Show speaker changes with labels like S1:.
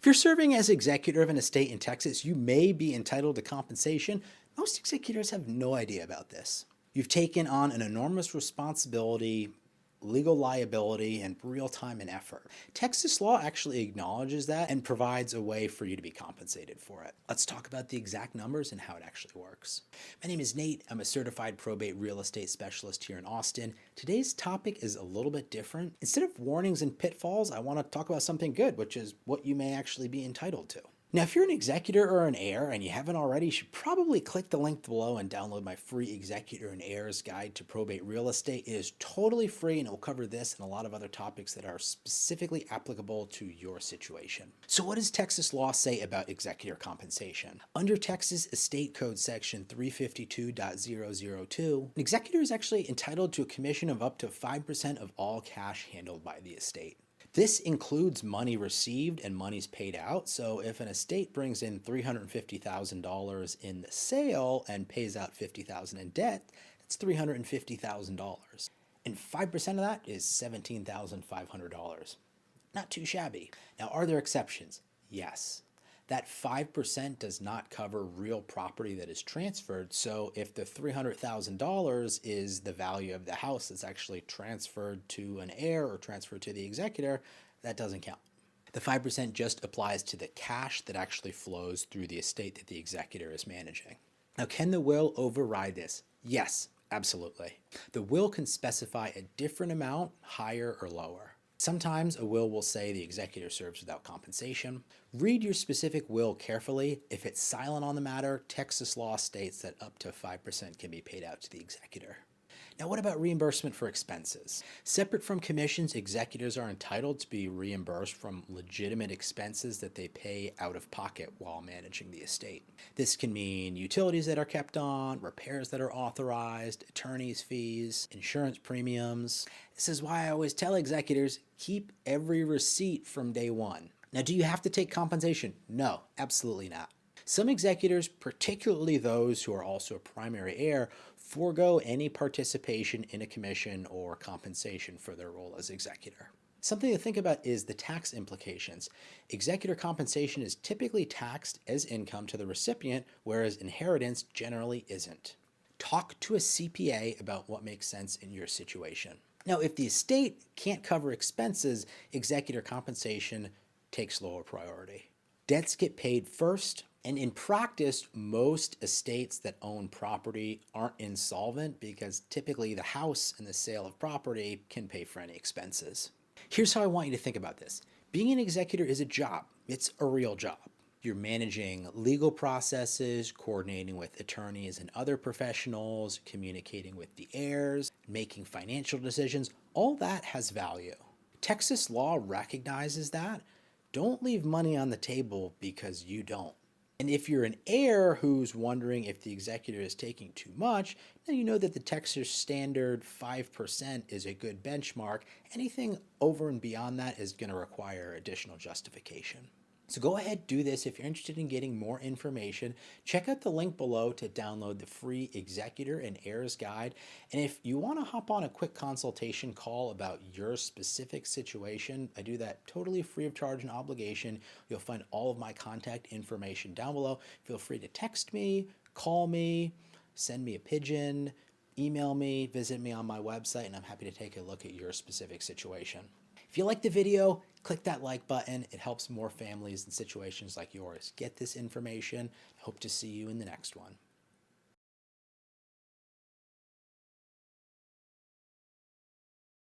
S1: If you're serving as executor of an estate in Texas, you may be entitled to compensation. Most executors have no idea about this. You've taken on an enormous responsibility, legal liability, and real time and effort. Texas law actually acknowledges that and provides a way for you to be compensated for it. Let's talk about the exact numbers and how it actually works. My name is Nate. I'm a certified probate real estate specialist here in Austin. Today's topic is a little bit different. Instead of warnings and pitfalls, I want to talk about something good, which is what you may actually be entitled to. Now, if you're an executor or an heir and you haven't already, you should probably click the link below and download my free Executor and Heirs Guide to Probate Real Estate. It is totally free and it will cover this and a lot of other topics that are specifically applicable to your situation. So what does Texas law say about executor compensation? Under Texas Estate Code Section 352.002, an executor is actually entitled to a commission of up to 5% of all cash handled by the estate. This includes money received and monies paid out. So if an estate brings in $350,000 in the sale and pays out $50,000 in debt, that's $350,000. And 5% of that is $17,500. Not too shabby. Now, are there exceptions? Yes. That 5% does not cover real property that is transferred. So if the $300,000 is the value of the house that's actually transferred to an heir or transferred to the executor, that doesn't count. The 5% just applies to the cash that actually flows through the estate that the executor is managing. Now, can the will override this? Yes, absolutely. The will can specify a different amount, higher or lower. Sometimes a will say the executor serves without compensation. Read your specific will carefully. If it's silent on the matter, Texas law states that up to 5% can be paid out to the executor. Now, what about reimbursement for expenses? Separate from commissions, executors are entitled to be reimbursed from legitimate expenses that they pay out of pocket while managing the estate. This can mean utilities that are kept on, repairs that are authorized, attorney's fees, insurance premiums. This is why I always tell executors, keep every receipt from day one. Now, do you have to take compensation? No, absolutely not. Some executors, particularly those who are also a primary heir, forego any participation in a commission or compensation for their role as executor. Something to think about is the tax implications. Executor compensation is typically taxed as income to the recipient, whereas inheritance generally isn't. Talk to a CPA about what makes sense in your situation. Now, if the estate can't cover expenses, executor compensation takes lower priority. Debts get paid first. And in practice, most estates that own property aren't insolvent because typically the house and the sale of property can pay for any expenses. Here's how I want you to think about this. Being an executor is a job. It's a real job. You're managing legal processes, coordinating with attorneys and other professionals, communicating with the heirs, making financial decisions. All that has value. Texas law recognizes that. Don't leave money on the table because you don't. And if you're an heir who's wondering if the executor is taking too much, then you know that the Texas standard 5% is a good benchmark. Anything over and beyond that is going to require additional justification. So go ahead, do this. If you're interested in getting more information, check out the link below to download the free Executor and Heirs Guide. And if you want to hop on a quick consultation call about your specific situation, I do that totally free of charge and obligation. You'll find all of my contact information down below. Feel free to text me, call me, send me a pigeon, email me, visit me on my website, and I'm happy to take a look at your specific situation. If you like the video, click that like button. It helps more families in situations like yours get this information. I hope to see you in the next one.